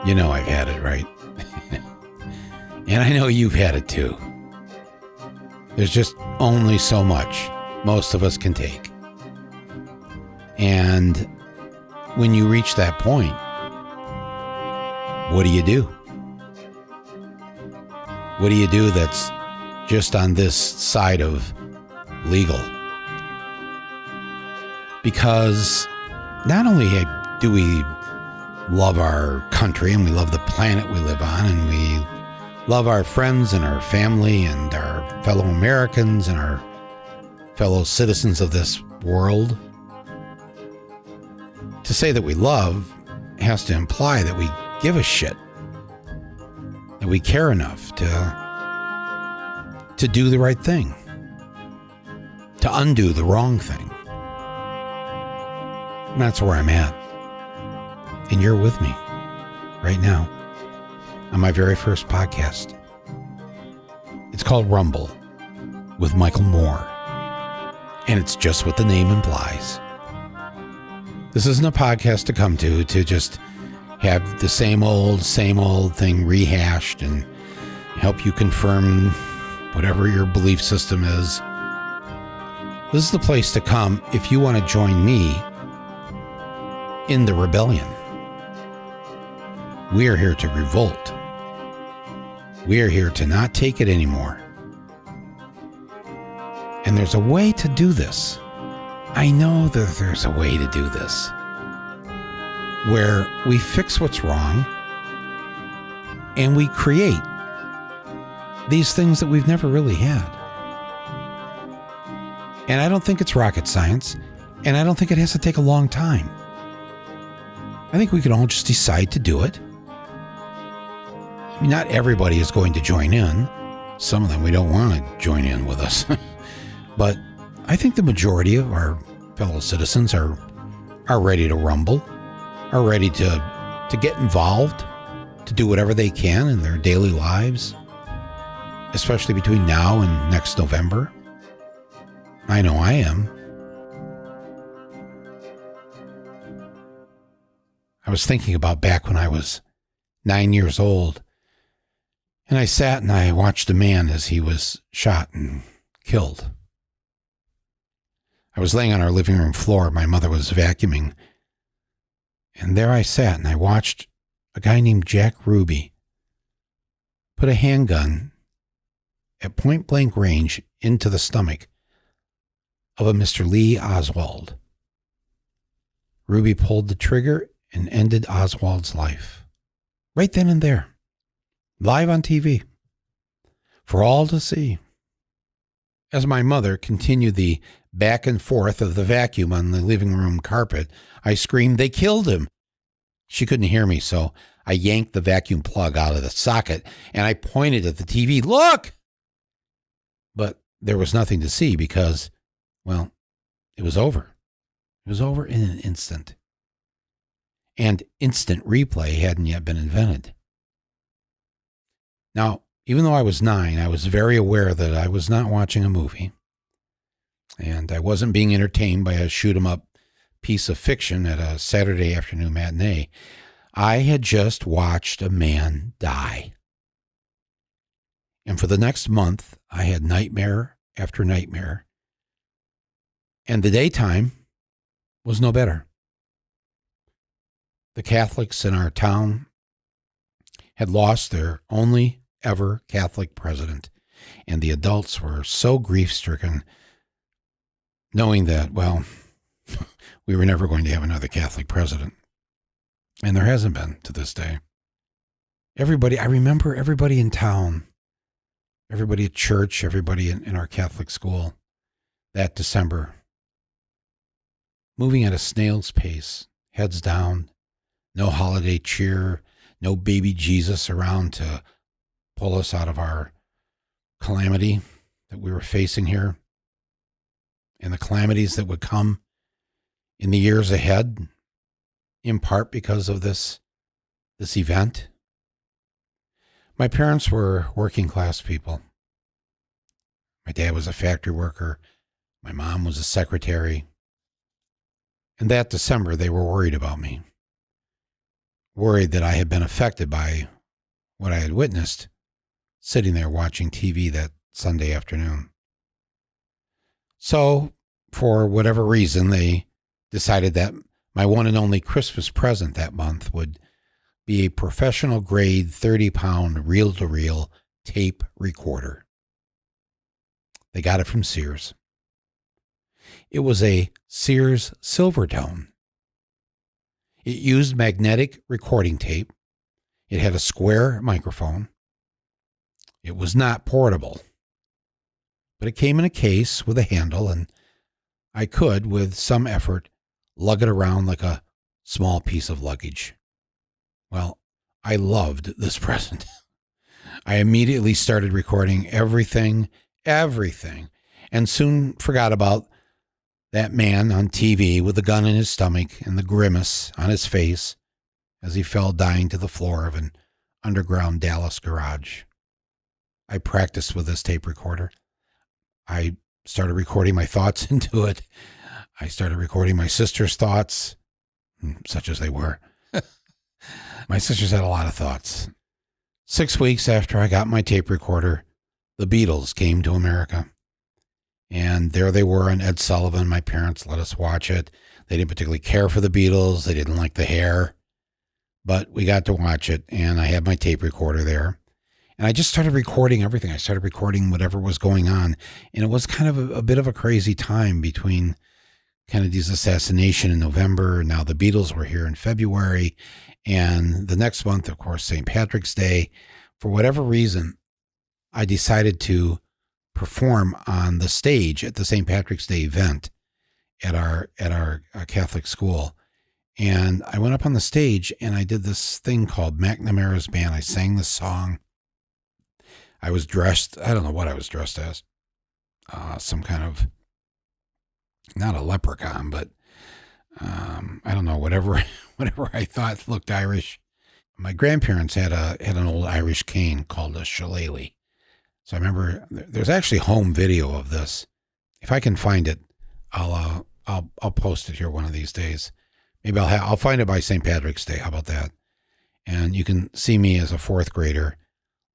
You know I've had it, right? And I know you've had it too. There's just only so much most of us can take. And when you reach that point, what do you do? What do you do that's just on this side of legal? Because not only do we love our country and we love the planet we live on, and we love our friends and our family and our fellow Americans and our fellow citizens of this world. To say that we love has to imply that we give a shit, that we care enough to do the right thing, to undo the wrong thing. And that's where I'm at. And you're with me right now on my very first podcast. It's called Rumble with Michael Moore. And it's just what the name implies. This isn't a podcast to come to just have the same old thing rehashed and help you confirm whatever your belief system is. This is the place to come if you want to join me in the rebellion. We are here to revolt. We are here to not take it anymore. And there's a way to do this. I know that there's a way to do this, where we fix what's wrong and we create these things that we've never really had. And I don't think it's rocket science, and I don't think it has to take a long time. I think we can all just decide to do it. I mean, not everybody is going to join in. Some of them we don't want to join in with us. But I think the majority of our fellow citizens are ready to rumble, are ready to get involved, to do whatever they can in their daily lives, especially between now and next November. I know I am. I was thinking about back when I was 9 years old, and I sat and I watched a man as he was shot and killed. I was laying on our living room floor. My mother was vacuuming. And there I sat and I watched a guy named Jack Ruby put a handgun at point blank range into the stomach of a Mr. Lee Oswald. Ruby pulled the trigger and ended Oswald's life. Right then and there. Live on TV. For all to see. As my mother continued the back and forth of the vacuum on the living room carpet, I screamed, "They killed him!" She couldn't hear me, so I yanked the vacuum plug out of the socket and I pointed at the TV. "Look!" But there was nothing to see because, well, it was over. It was over in an instant. And instant replay hadn't yet been invented. Now, even though I was 9, I was very aware that I was not watching a movie. And I wasn't being entertained by a shoot-'em-up piece of fiction at a Saturday afternoon matinee. I had just watched a man die. And for the next month, I had nightmare after nightmare. And the daytime was no better. The Catholics in our town had lost their only ever Catholic president, and the adults were so grief-stricken, knowing that, well, we were never going to have another Catholic president. And there hasn't been to this day. I remember everybody in town, everybody at church, everybody in our Catholic school that December, moving at a snail's pace, heads down, no holiday cheer, no baby Jesus around to pull us out of our calamity that we were facing here, and the calamities that would come in the years ahead, in part because of this event. My parents were working class people. My dad was a factory worker. My mom was a secretary. And that December, they were worried about me. worried that I had been affected by what I had witnessed sitting there watching TV that Sunday afternoon. So, for whatever reason, they decided that my one and only Christmas present that month would be a professional grade 30-pound reel-to-reel tape recorder. They got it from Sears. It was a Sears Silvertone. It used magnetic recording tape. It had a square microphone. It was not portable, but it came in a case with a handle, and I could, with some effort, lug it around like a small piece of luggage. Well, I loved this present. I immediately started recording everything, and soon forgot about that man on TV with the gun in his stomach and the grimace on his face as he fell dying to the floor of an underground Dallas garage. I practiced with this tape recorder. I started recording my thoughts into it. I started recording my sister's thoughts, such as they were. My sisters had a lot of thoughts. 6 weeks after I got my tape recorder, the Beatles came to America. And there they were on Ed Sullivan. My parents let us watch it. They didn't particularly care for the Beatles. They didn't like the hair. But we got to watch it, and I had my tape recorder there. And I just started recording everything. I started recording whatever was going on. And it was kind of a bit of a crazy time between Kennedy's assassination in November. Now the Beatles were here in February. And the next month, of course, St. Patrick's Day. For whatever reason, I decided to perform on the stage at the St. Patrick's Day event at our Catholic school. And I went up on the stage and I did this thing called McNamara's Band. I sang the song. I was dressed, I don't know what I was dressed as. Some kind of, not a leprechaun, but I don't know, whatever I thought looked Irish. My grandparents had an old Irish cane called a shillelagh. So I remember there's actually home video of this. If I can find it, I'll post it here one of these days. Maybe I'll find it by St. Patrick's Day. How about that? And you can see me as a fourth grader,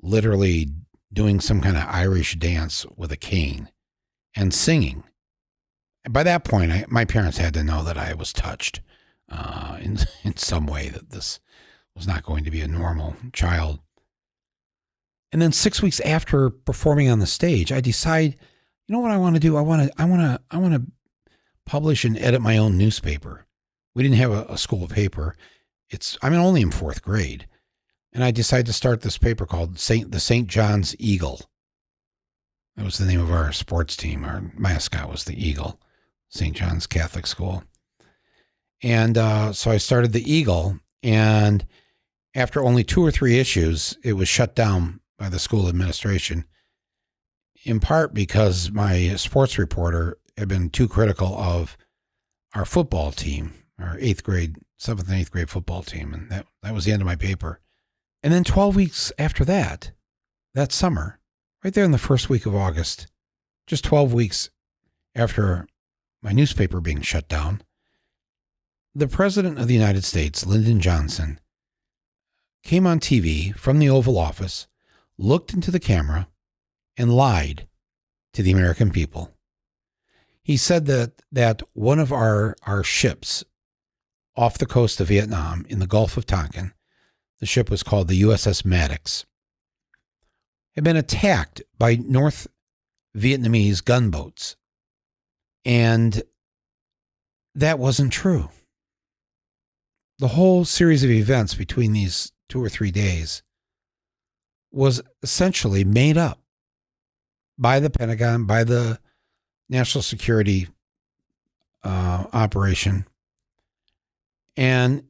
literally doing some kind of Irish dance with a cane and singing. And by that point, my parents had to know that I was touched in some way, that this was not going to be a normal child. And then 6 weeks after performing on the stage, I decide, you know what I want to do? I want to publish and edit my own newspaper. We didn't have a school paper. I'm only in fourth grade. And I decided to start this paper called the St. John's Eagle. That was the name of our sports team. Our mascot was the Eagle, St. John's Catholic School. And so I started the Eagle, and after only 2 or 3 issues, it was shut down by the school administration, in part because my sports reporter had been too critical of our football team, our 7th and 8th grade football team. And that was the end of my paper. And then 12 weeks after that summer, right there in the first week of August, just 12 weeks after my newspaper being shut down, the President of the United States, Lyndon Johnson, came on TV from the Oval Office, looked into the camera, and lied to the American people. He said that one of our ships off the coast of Vietnam in the Gulf of Tonkin, the ship was called the USS Maddox, had been attacked by North Vietnamese gunboats. And that wasn't true. The whole series of events between these 2 or 3 days was essentially made up by the Pentagon, by the National Security operation. And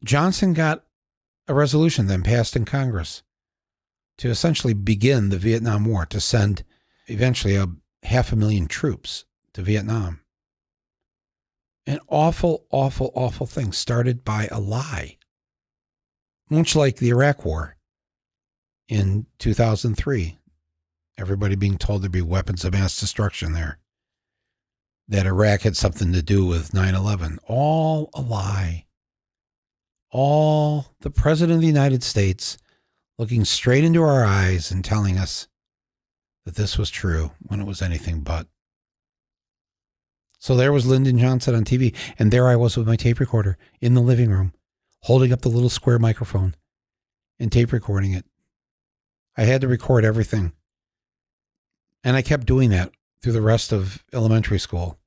Johnson got a resolution then passed in Congress to essentially begin the Vietnam War, to send eventually 500,000 troops to Vietnam. An awful, awful, awful thing started by a lie. Much like the Iraq War in 2003. Everybody being told there'd be weapons of mass destruction there. That Iraq had something to do with 9/11. All a lie. all the President of the United States looking straight into our eyes and telling us that this was true when it was anything but. So there was Lyndon Johnson on TV, and there I was with my tape recorder in the living room, holding up the little square microphone and tape recording it. I had to record everything. And I kept doing that through the rest of elementary school.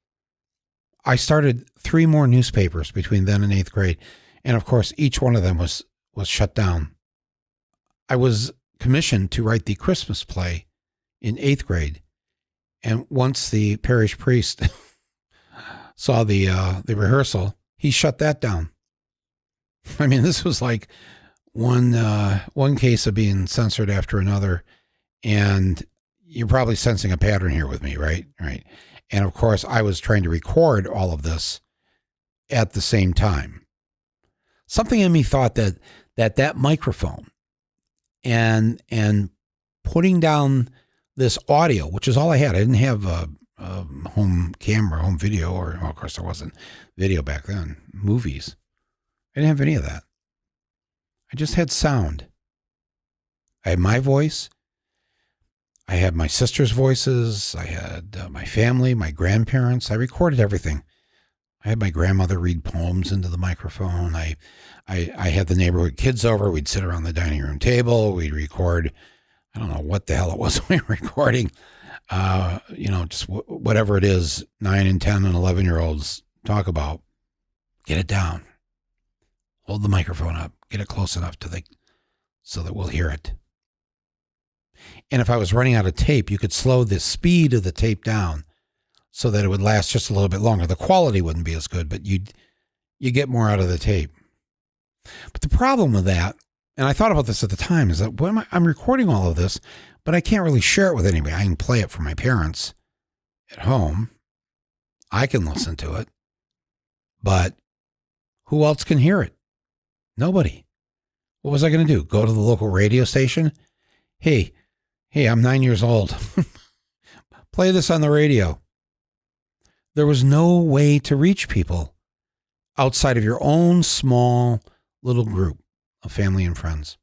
I started 3 more newspapers between then and 8th grade. And of course, each one of them was shut down. I was commissioned to write the Christmas play in 8th grade. And once the parish priest saw the rehearsal, he shut that down. I mean, this was like one case of being censored after another. And you're probably sensing a pattern here with me, right? Right. And of course, I was trying to record all of this at the same time. Something in me thought that microphone and putting down this audio, which is all I had. I didn't have a home camera, home video, or well, of course there wasn't video back then. Movies. I didn't have any of that. I just had sound. I had my voice. I had my sister's voices. I had my family, my grandparents. I recorded everything. I had my grandmother read poems into the microphone. I had the neighborhood kids over. We'd sit around the dining room table. We'd record. I don't know what the hell it was we were recording. Just whatever it is, 9 and 10 and 11-year-olds talk about. Get it down. Hold the microphone up. Get it close enough so that we'll hear it. And if I was running out of tape, you could slow the speed of the tape down so that it would last just a little bit longer. The quality wouldn't be as good, but you get more out of the tape. But the problem with that, and I thought about this at the time, is that I'm recording all of this, but I can't really share it with anybody. I can play it for my parents at home. I can listen to it, but who else can hear it? Nobody. What was I going to do? Go to the local radio station? Hey, I'm 9 years old. Play this on the radio. There was no way to reach people outside of your own small little group of family and friends.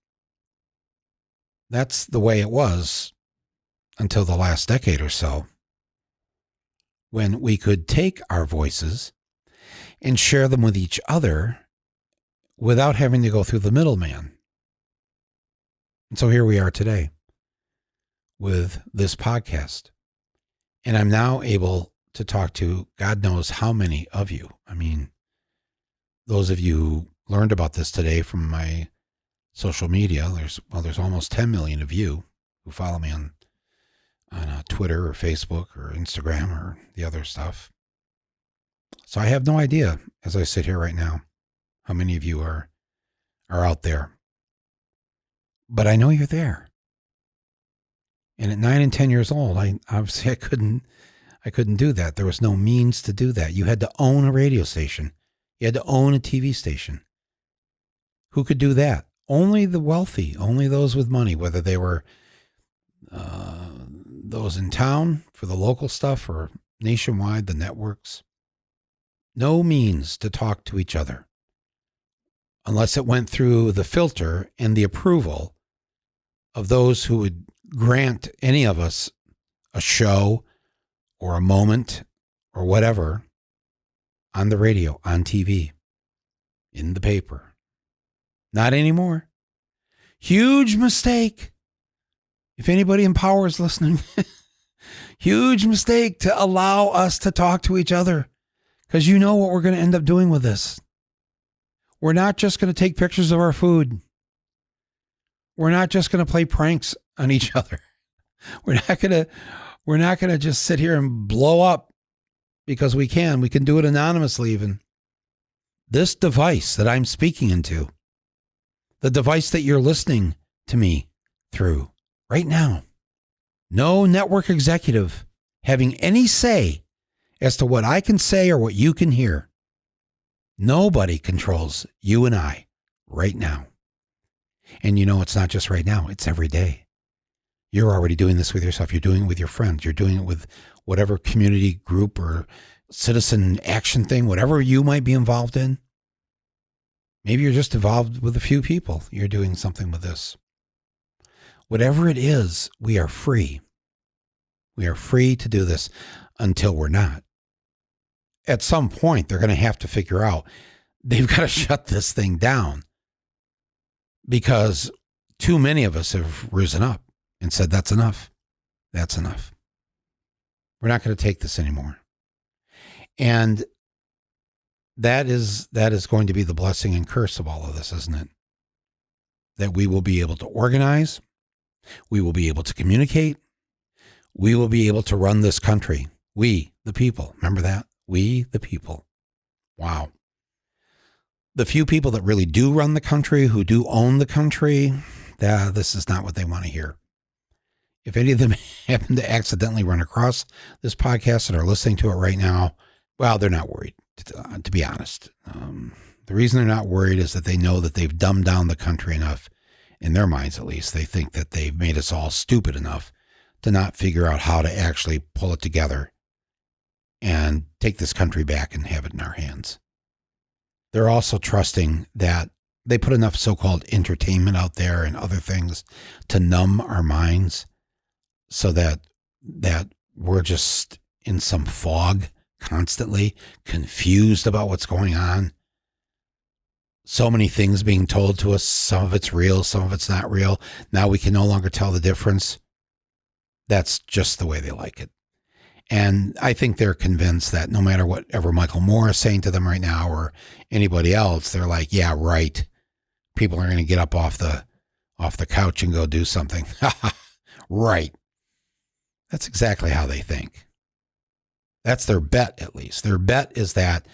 That's the way it was until the last decade or so, when we could take our voices and share them with each other without having to go through the middleman. And so here we are today with this podcast. And I'm now able to talk to God knows how many of you. I mean, those of you who learned about this today from my social media, there's almost 10 million of you who follow me on Twitter or Facebook or Instagram or the other stuff. So I have no idea, as I sit here right now, how many of you are out there. But I know you're there. And at 9 and 10 years old, I couldn't do that. There was no means to do that. You had to own a radio station. You had to own a TV station. Who could do that? Only the wealthy, only those with money, whether they were those in town for the local stuff or nationwide, the networks. No means to talk to each other unless it went through the filter and the approval of those who would grant any of us a show or a moment or whatever on the radio, on TV, in the paper. Not anymore. Huge mistake. If anybody in power is listening, huge mistake to allow us to talk to each other, because you know what we're going to end up doing with this. We're not just going to take pictures of our food. We're not just going to play pranks on each other. We're not going to just sit here and blow up because we can. We can do it anonymously even. This device that I'm speaking into, the device that you're listening to me through right now, no network executive having any say as to what I can say or what you can hear. Nobody controls you and I right now. And you know, it's not just right now, it's every day. You're already doing this with yourself. You're doing it with your friends. You're doing it with whatever community group or citizen action thing, whatever you might be involved in. Maybe you're just involved with a few people. You're doing something with this. Whatever it is, we are free. We are free to do this until we're not. At some point, they're going to have to figure out they've got to shut this thing down because too many of us have risen up and said, that's enough. That's enough. We're not going to take this anymore. And that is going to be the blessing and curse of all of this, isn't it? That we will be able to organize. We will be able to communicate. We will be able to run this country. We, the people. Remember that? We, the people. Wow. The few people that really do run the country, who do own the country, this is not what they want to hear. If any of them happen to accidentally run across this podcast and are listening to it right now, well, they're not worried, to be honest. The reason they're not worried is that they know that they've dumbed down the country enough, in their minds at least. They think that they've made us all stupid enough to not figure out how to actually pull it together and take this country back and have it in our hands. They're also trusting that they put enough so-called entertainment out there and other things to numb our minds so that we're just in some fog constantly, confused about what's going on. So many things being told to us. Some of it's real, some of it's not real. Now we can no longer tell the difference. That's just the way they like it. And I think they're convinced that no matter whatever Michael Moore is saying to them right now or anybody else, they're like, yeah, right. People are going to get up off the couch and go do something. Right. That's exactly how they think. That's their bet, at least. Their bet is that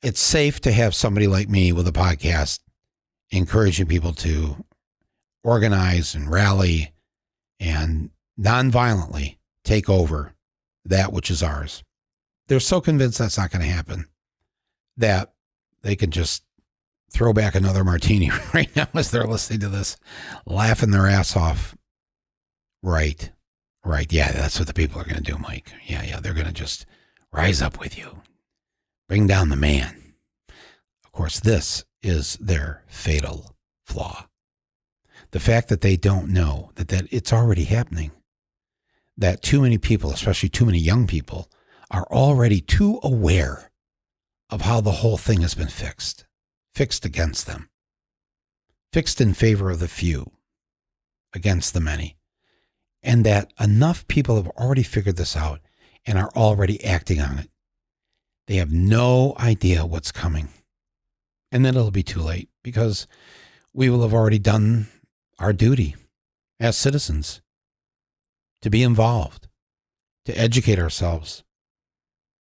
it's safe to have somebody like me with a podcast encouraging people to organize and rally and nonviolently take over that which is ours. They're so convinced that's not going to happen that they can just throw back another martini right now as they're listening to this, laughing their ass off. Right. Yeah, that's what the people are going to do, Mike. Yeah. They're going to just rise up with you. Bring down the man. Of course, this is their fatal flaw. The fact that they don't know that it's already happening. That too many people, especially too many young people, are already too aware of how the whole thing has been fixed against them, fixed in favor of the few, against the many, and that enough people have already figured this out and are already acting on it. They have no idea what's coming. And then it'll be too late because we will have already done our duty as citizens to be involved, to educate ourselves,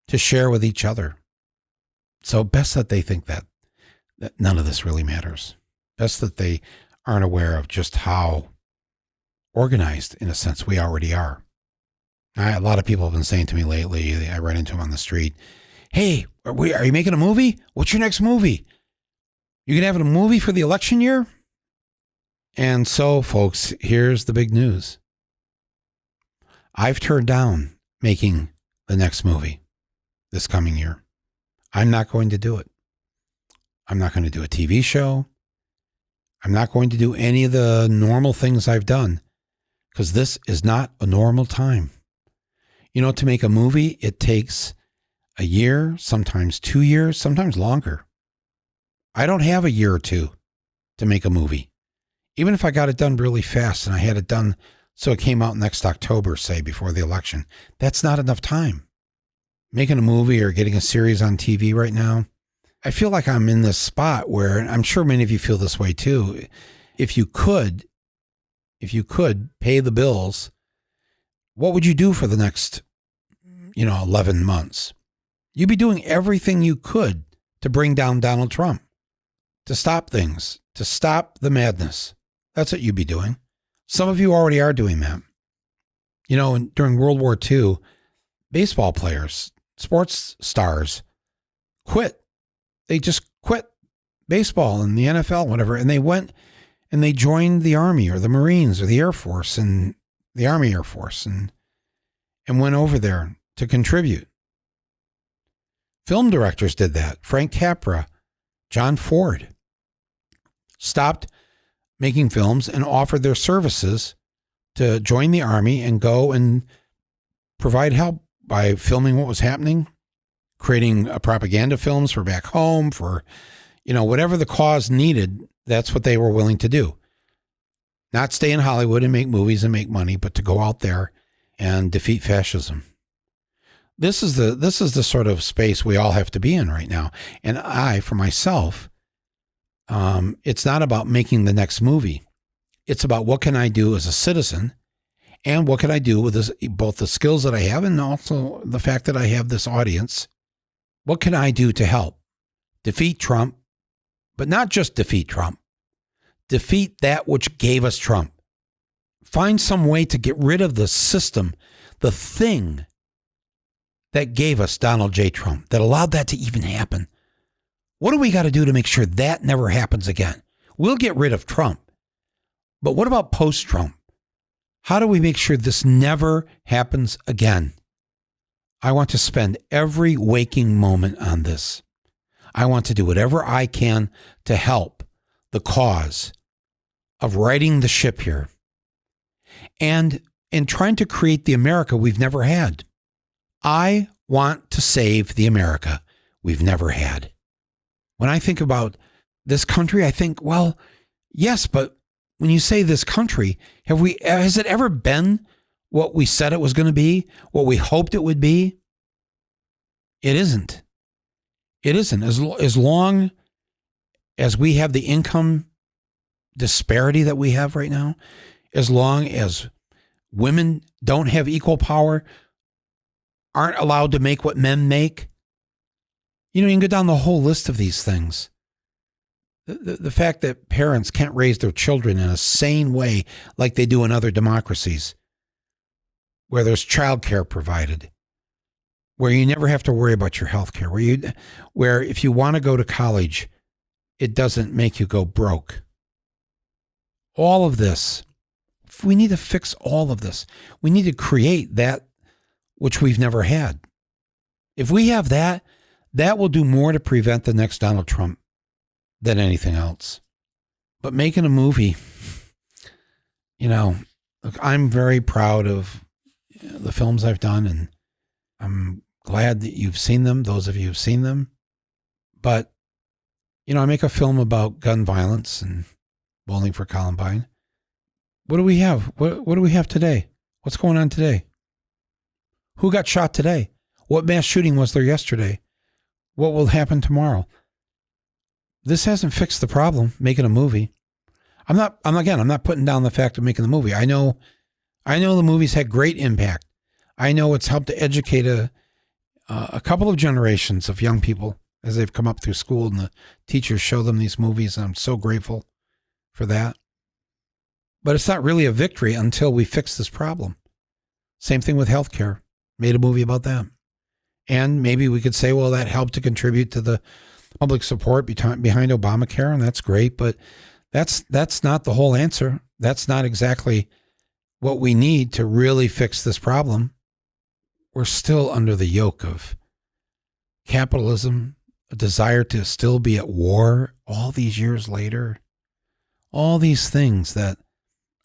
to share with each other. So best that they think that none of this really matters. Best that they aren't aware of just how organized, in a sense, we already are. A lot of people have been saying to me lately, I ran into them on the street, hey, are you making a movie? What's your next movie? You gonna have a movie for the election year? And so, folks, here's the big news. I've turned down making the next movie this coming year. I'm not going to do it. I'm not going to do a TV show. I'm not going to do any of the normal things I've done because this is not a normal time. You know, to make a movie, it takes a year, sometimes 2 years, sometimes longer. I don't have a year or two to make a movie. Even if I got it done really fast and I had it done so it came out next October, say, before the election, that's not enough time. Making a movie or getting a series on TV right now, I feel like I'm in this spot where, and I'm sure many of you feel this way too, if you could pay the bills, what would you do for the next, 11 months? You'd be doing everything you could to bring down Donald Trump, to stop things, to stop the madness. That's what you'd be doing. Some of you already are doing that. During World War II, baseball players, sports stars quit. They just quit baseball and the NFL, whatever. And they went and they joined the Army or the Marines or the Air Force and the Army Air Force and went over there to contribute. Film directors did that. Frank Capra, John Ford. stopped making films and offered their services to join the army and go and provide help by filming what was happening, creating propaganda films for back home, for, whatever the cause needed. That's what they were willing to do. Not stay in Hollywood and make movies and make money, but to go out there and defeat fascism. This is the sort of space we all have to be in right now. And I, for myself, it's not about making the next movie. It's about what can I do as a citizen, and what can I do with this, both the skills that I have and also the fact that I have this audience. What can I do to help defeat Trump, but not just defeat Trump, defeat that which gave us Trump. Find some way to get rid of the system, the thing that gave us Donald J. Trump, that allowed that to even happen. What do we got to do to make sure that never happens again? We'll get rid of Trump. But what about post-Trump? How do we make sure this never happens again? I want to spend every waking moment on this. I want to do whatever I can to help the cause of righting the ship here and trying to create the America we've never had. I want to save the America we've never had. When I think about this country, I think, well, yes, but when you say this country, has it ever been what we said it was going to be, what we hoped it would be? It isn't. It isn't. As long as we have the income disparity that we have right now, as long as women don't have equal power, aren't allowed to make what men make, you can go down the whole list of these things. The fact that parents can't raise their children in a sane way like they do in other democracies, where there's childcare provided, where you never have to worry about your health care, where if you want to go to college, it doesn't make you go broke. All of this, we need to fix all of this. We need to create that which we've never had. If we have that, that will do more to prevent the next Donald Trump than anything else. But making a movie, look, I'm very proud of the films I've done, and I'm glad that you've seen them, those of you who've seen them. But, I make a film about gun violence and Bowling for Columbine. What do we have? What do we have today? What's going on today? Who got shot today? What mass shooting was there yesterday? What will happen tomorrow? This hasn't fixed the problem, making a movie. I'm not putting down the fact of making the movie. I know the movies had great impact. I know it's helped to educate a couple of generations of young people as they've come up through school, and the teachers show them these movies, and I'm so grateful for that. But it's not really a victory until we fix this problem. Same thing with healthcare. Made a movie about that. And maybe we could say, well, that helped to contribute to the public support behind Obamacare, and that's great, but that's not the whole answer. That's not exactly what we need to really fix this problem. We're still under the yoke of capitalism, a desire to still be at war all these years later. All these things that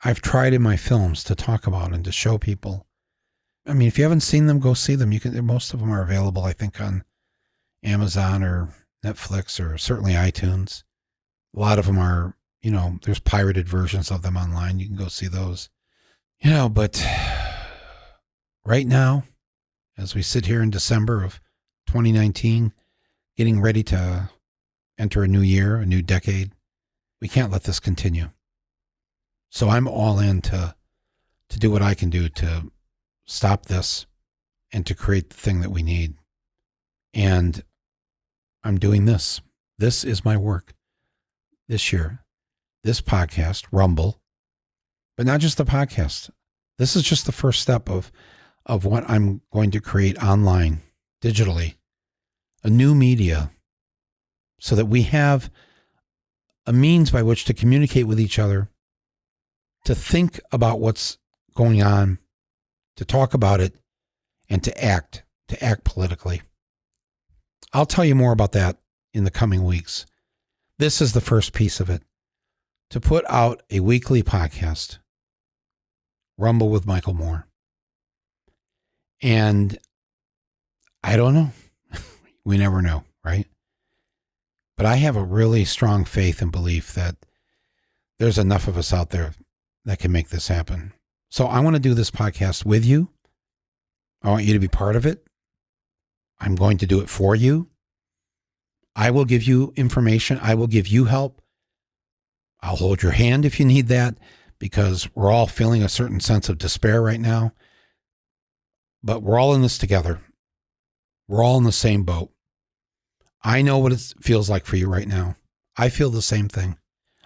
I've tried in my films to talk about and to show people. I mean, if you haven't seen them, go see them. Most of them are available, I think, on Amazon or Netflix or certainly iTunes. A lot of them are, there's pirated versions of them online. You can go see those. But right now, as we sit here in December of 2019, getting ready to enter a new year, a new decade, we can't let this continue. So I'm all in to do what I can do to stop this and to create the thing that we need. And I'm doing this. This is my work this year. This podcast, Rumble, but not just the podcast. This is just the first step of what I'm going to create online, digitally, a new media, so that we have a means by which to communicate with each other, to think about what's going on, to talk about it, and to act politically. I'll tell you more about that in the coming weeks. This is the first piece of it. to put out a weekly podcast, Rumble with Michael Moore. And I don't know. We never know, right? But I have a really strong faith and belief that there's enough of us out there that can make this happen. So I want to do this podcast with you. I want you to be part of it. I'm going to do it for you. I will give you information. I will give you help. I'll hold your hand if you need that, because we're all feeling a certain sense of despair right now. But we're all in this together. We're all in the same boat. I know what it feels like for you right now. I feel the same thing.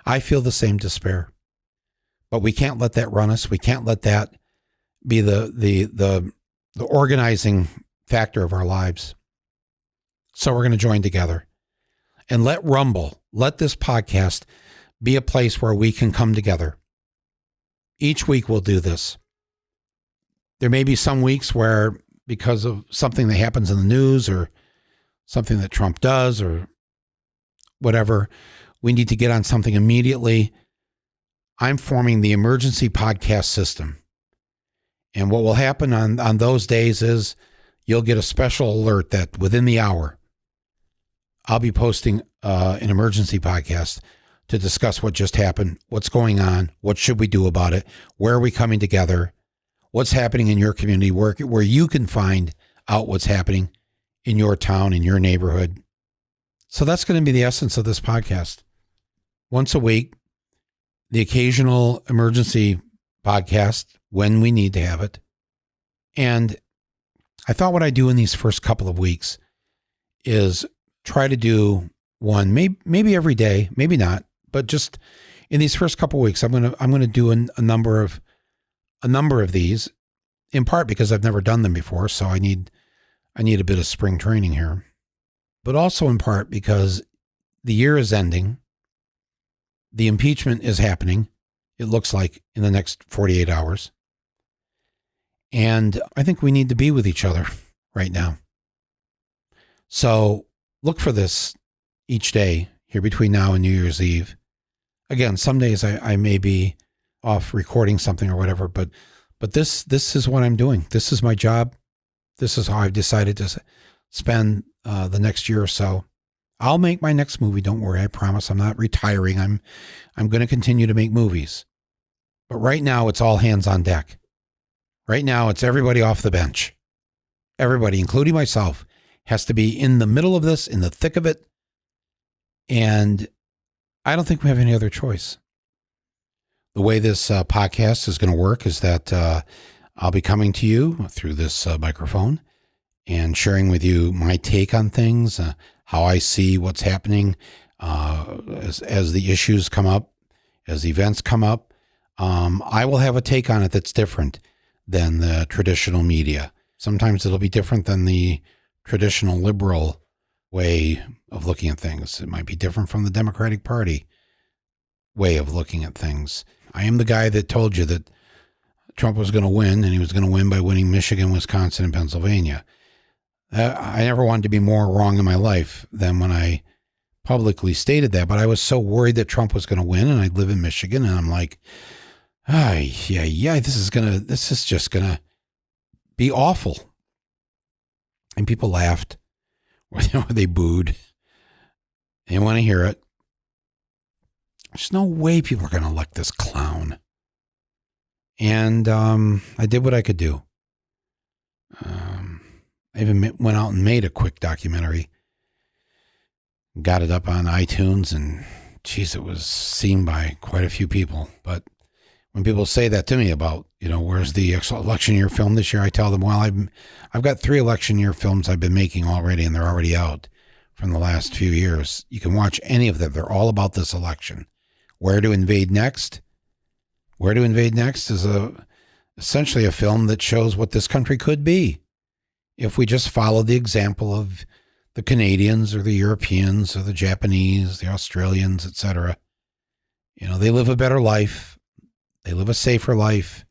I feel the same despair. But we can't let that run us. We can't let that be the organizing factor of our lives. So we're going to join together and let this podcast be a place where we can come together. Each week we'll do this. There may be some weeks where, because of something that happens in the news or something that Trump does or whatever, we need to get on something immediately. I'm forming the emergency podcast system. And what will happen on those days is you'll get a special alert that within the hour, I'll be posting an emergency podcast to discuss what just happened, what's going on, what should we do about it, where are we coming together, what's happening in your community, where you can find out what's happening in your town, in your neighborhood. So that's going to be the essence of this podcast. Once a week, the occasional emergency podcast when we need to have it. And I thought what I do in these first couple of weeks is try to do one, maybe every day, maybe not, but just in these first couple of weeks, I'm going to do a number of these, in part because I've never done them before, so I need a bit of spring training here, but also in part because the year is ending. The impeachment is happening, it looks like, in the next 48 hours. And I think we need to be with each other right now. So look for this each day here between now and New Year's Eve. Again, some days I may be off recording something or whatever, but this is what I'm doing. This is my job. This is how I've decided to spend the next year or so. I'll make my next movie. Don't worry. I promise. I'm not retiring. I'm going to continue to make movies. But right now it's all hands on deck. Right now it's everybody off the bench. Everybody, including myself, has to be in the middle of this, in the thick of it. And I don't think we have any other choice. The way this podcast is going to work is that I'll be coming to you through this microphone and sharing with you my take on things, how I see what's happening as the issues come up, as events come up. I will have a take on it that's different than the traditional media. Sometimes it'll be different than the traditional liberal way of looking at things. It might be different from the Democratic Party way of looking at things. I am the guy that told you that Trump was going to win, and he was going to win by winning Michigan, Wisconsin, and Pennsylvania. I never wanted to be more wrong in my life than when I publicly stated that, but I was so worried that Trump was going to win, and I live in Michigan, and I'm like, this is just going to be awful. And people laughed, or they booed. They didn't want to hear it. There's no way people are going to elect this clown. And I did what I could do. I even went out and made a quick documentary. Got it up on iTunes, and geez, it was seen by quite a few people. But when people say that to me about, where's the election year film this year, I tell them, well, I've got 3 election year films I've been making already, and they're already out from the last few years. You can watch any of them. They're all about this election. Where to Invade Next? Where to Invade Next is essentially a film that shows what this country could be if we just follow the example of the Canadians or the Europeans or the Japanese, the Australians, etc. They live a better life. They live a safer life,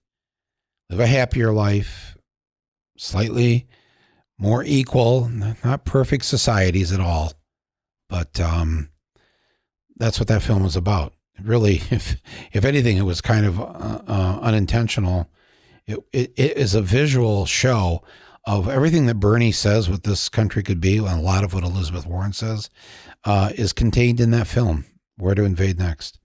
live a happier life, slightly more equal, not perfect societies at all. But that's what that film is about. Really, if anything, it was kind of unintentional. It is a visual show of everything that Bernie says what this country could be, and a lot of what Elizabeth Warren says is contained in that film, Where to Invade Next.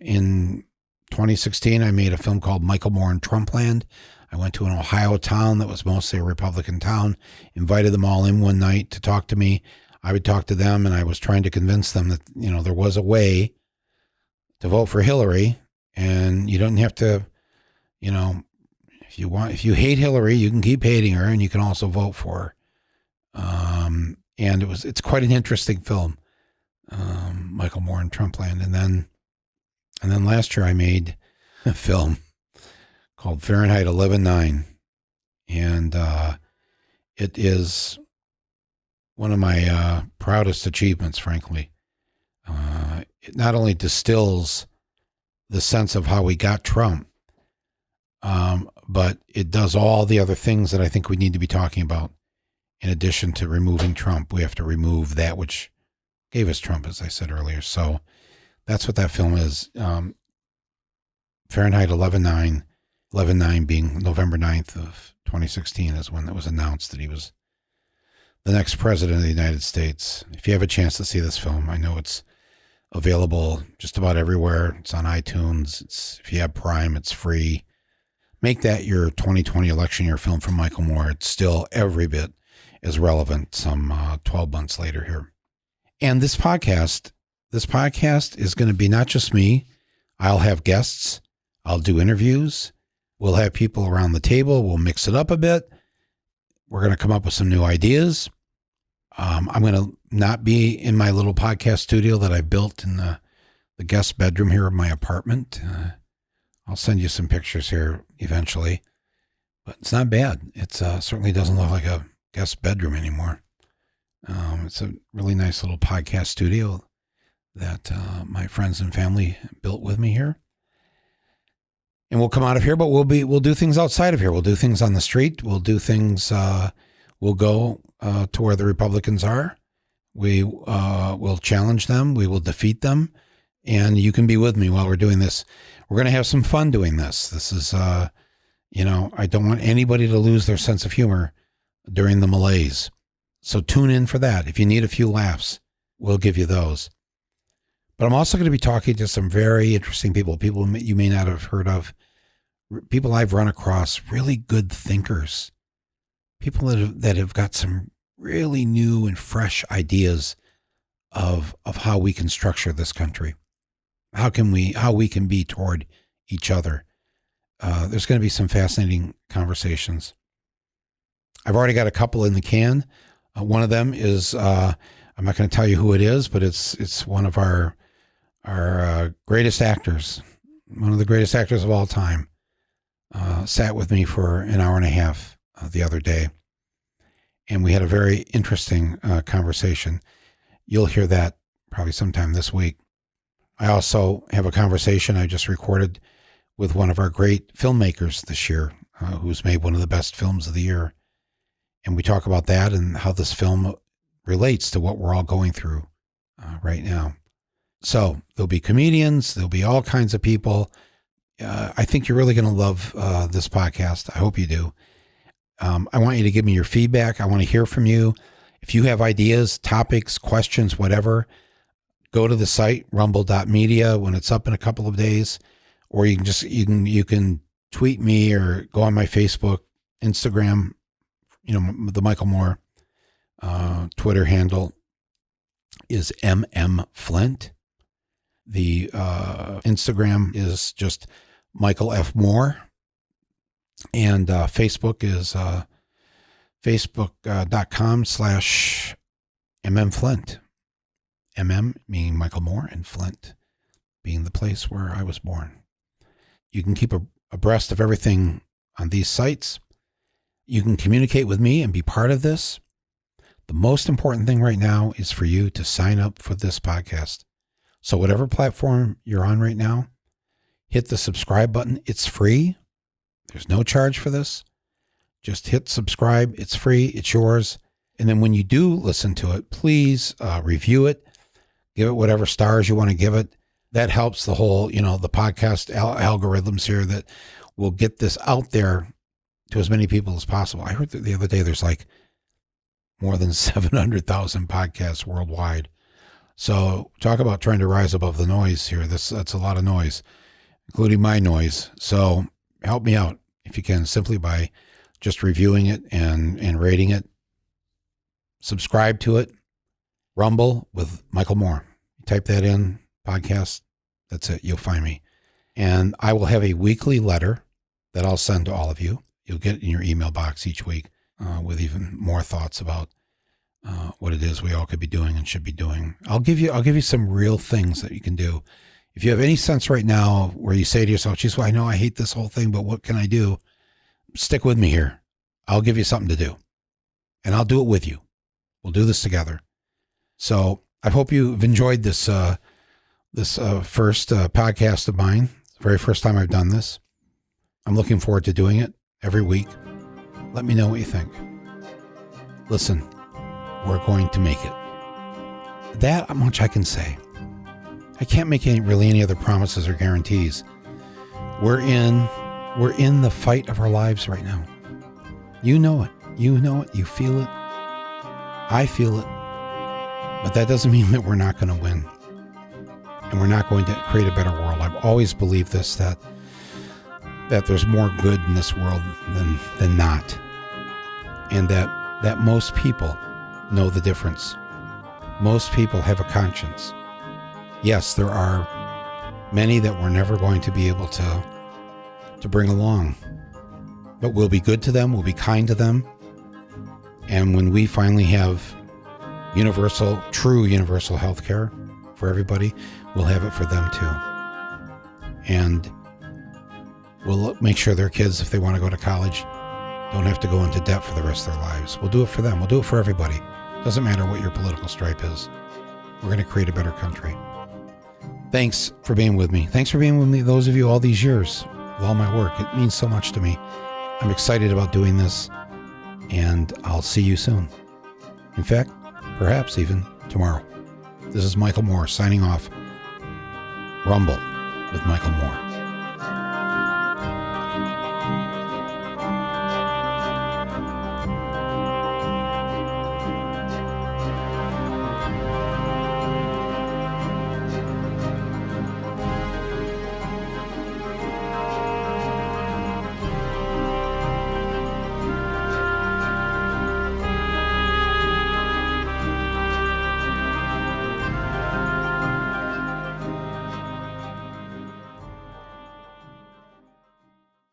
In 2016, I made a film called Michael Moore in Trumpland. I went to an Ohio town that was mostly a Republican town, invited them all in one night to talk to me. I would talk to them, and I was trying to convince them that, there was a way to vote for Hillary, and you don't have to, if you hate Hillary, you can keep hating her, and you can also vote for her. And it's quite an interesting film, Michael Moore in Trumpland. And then last year I made a film called Fahrenheit 11/9, and it is one of my proudest achievements, frankly. It not only distills the sense of how we got Trump, but it does all the other things that I think we need to be talking about. In addition to removing Trump, we have to remove that which gave us Trump, as I said earlier. So that's what that film is. Fahrenheit 11/9, 11/9 being November 9th of 2016 is when it was announced that he was the next president of the United States. If you have a chance to see this film, I know it's available just about everywhere. It's on iTunes. If you have Prime, it's free. Make that your 2020 election year film from Michael Moore. It's still every bit as relevant some 12 months later here. And this podcast is going to be not just me. I'll have guests. I'll do interviews. We'll have people around the table. We'll mix it up a bit. We're going to come up with some new ideas. I'm going to not be in my little podcast studio that I built in the guest bedroom here of my apartment. I'll send you some pictures here eventually, but it's not bad. It certainly doesn't look like a guest bedroom anymore. It's a really nice little podcast studio that my friends and family built with me here. And we'll come out of here, but we'll do things outside of here. We'll do things on the street. We'll do things. We'll go to where the Republicans are. We will challenge them. We will defeat them. And you can be with me while we're doing this. We're going to have some fun doing this. This is, I don't want anybody to lose their sense of humor during the malaise. So tune in for that. If you need a few laughs, we'll give you those. But I'm also going to be talking to some very interesting people you may not have heard of, people I've run across, really good thinkers, people that have got some really new and fresh ideas of how we can structure this country, how we can be toward each other. There's going to be some fascinating conversations. I've already got a couple in the can. One of them is, I'm not going to tell you who it is, but it's one of our greatest actors, one of the greatest actors of all time, sat with me for an hour and a half the other day. And we had a very interesting conversation. You'll hear that probably sometime this week. I also have a conversation I just recorded with one of our great filmmakers this year, who's made one of the best films of the year. And we talk about that and how this film relates to what we're all going through right now. So there'll be comedians, there'll be all kinds of people. I think you're really going to love this podcast. I hope you do. I want you to give me your feedback. I want to hear from you. If you have ideas, topics, questions, whatever, go to the site, rumble.media, when it's up in a couple of days, or you can tweet me or go on my Facebook, Instagram, the Michael Moore Twitter handle is mmflint. The Instagram is just Michael F. Moore. And Facebook is facebook.com/mmflint. MM meaning Michael Moore and Flint being the place where I was born. You can keep abreast of everything on these sites. You can communicate with me and be part of this. The most important thing right now is for you to sign up for this podcast. So whatever platform you're on right now, hit the subscribe button. It's free. There's no charge for this. Just hit subscribe. It's free. It's yours. And then when you do listen to it, please review it. Give it whatever stars you want to give it. that helps the whole, the podcast algorithms here that will get this out there to as many people as possible. I heard that the other day there's like more than 700,000 podcasts worldwide. So talk about trying to rise above the noise here. That's a lot of noise, including my noise. So help me out if you can, simply by just reviewing it and rating it. Subscribe to it. Rumble with Michael Moore. Type that in, podcast. That's it. You'll find me. And I will have a weekly letter that I'll send to all of you. You'll get it in your email box each week with even more thoughts about what it is we all could be doing and should be doing. I'll give you some real things that you can do. If you have any sense right now where you say to yourself, geez, well, I know I hate this whole thing, but what can I do? Stick with me here. I'll give you something to do, and I'll do it with you. We'll do this together. So I hope you've enjoyed this first podcast of mine. It's the very first time I've done this. I'm looking forward to doing it every week. Let me know what you think. Listen, we're going to make it. That much I can say. I can't make any other promises or guarantees. We're in the fight of our lives right now. You know it. You know it. You feel it. I feel it. But that doesn't mean that we're not going to win. And we're not going to create a better world. I've always believed this, that there's more good in this world than not. And that most people know the difference. Most people have a conscience. Yes, there are many that we're never going to be able to bring along. But we'll be good to them. We'll be kind to them. And when we finally have true universal health care for everybody, we'll have it for them too. And we'll make sure their kids, if they want to go to college, don't have to go into debt for the rest of their lives. We'll do it for them. We'll do it for everybody. Doesn't matter what your political stripe is. We're going to create a better country. Thanks for being with me. Thanks for being with me, those of you, all these years with all my work. It means so much to me. I'm excited about doing this, and I'll see you soon. In fact, perhaps even tomorrow. This is Michael Moore signing off. Rumble with Michael Moore.